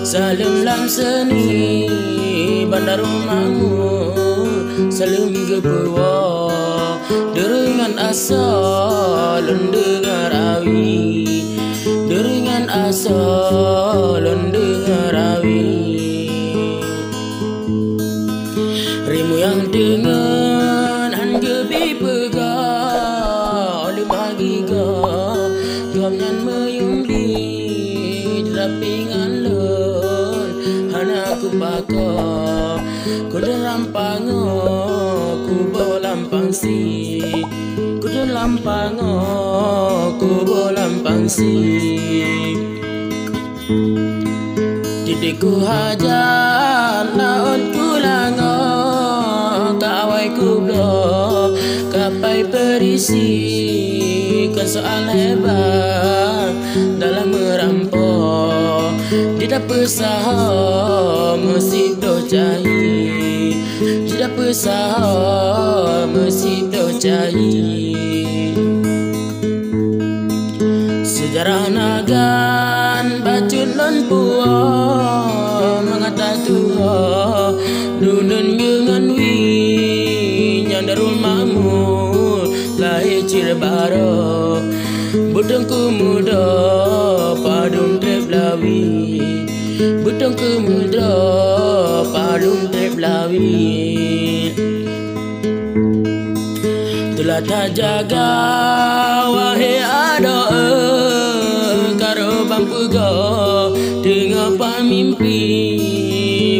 Salam lam seni bandar rumahmu, salam gepewa deringan asal dengar awi, deringan asal dengar awi. Rimu yang dengan hangebi pegah oleh magiga tuamnyan meyumbi rapingan lon hana ku paka ku derampang ku bolampang si ku derampang ku bolampang si didikku hajar naon kulango kawai kublo kapai berisi kan soal hebat dalam merampok tidak pesaha mesti docahi, tidak pesaha mesti docahi. Sejarah nagan bacun non puah mengata tua dunun dengan wi nyandarul mamul lahir cirebaro budengku muda padung teblawi budengku muda padung teblawi telah tak jaga wahai ada karo bang pega dengar pamimpi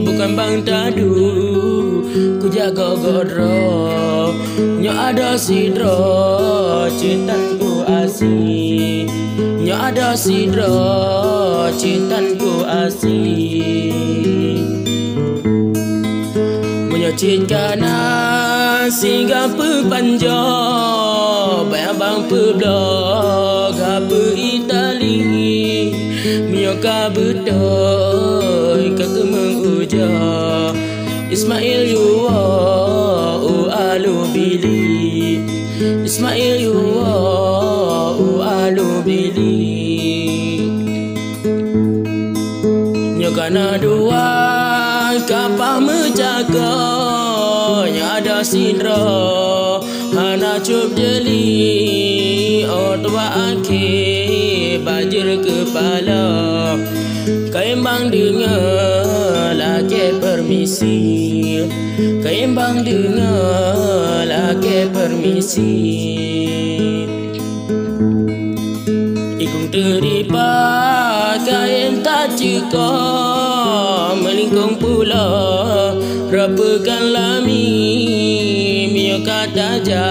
bukan bang tadu ku jaga godro nyo ada sidro cintaku asih nyo ada sidro cintaku asih menyocitkan sehingga pepanja bayar bang peblog apa Itali mioka betul keke menguja Ismail yuwa alu bili Ismail yuwa alu bili nyokana dua kapal menjaga ada sindra hana cup jeli otwa akhir bajir kepala kaimbang dengar laki permisi kaimbang dengar laki permisi ikung teripa kain tak cika melingkung pula rapakan lami mio kata ja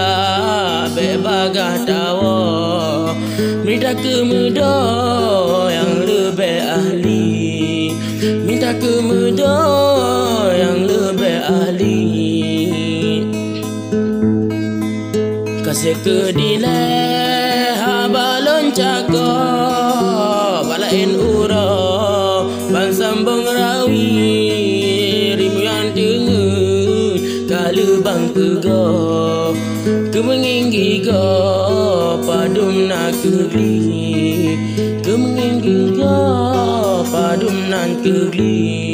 bebagah tawa minta ke muda yang lebih ahli minta ke muda yang lebih ahli kasih ke dileh habalon cakap balain ura bang sambung rawi rimu yang dengar kalau bang pegah kemenginggi ga padum nak kegli kemenginggi ga padum nan kegli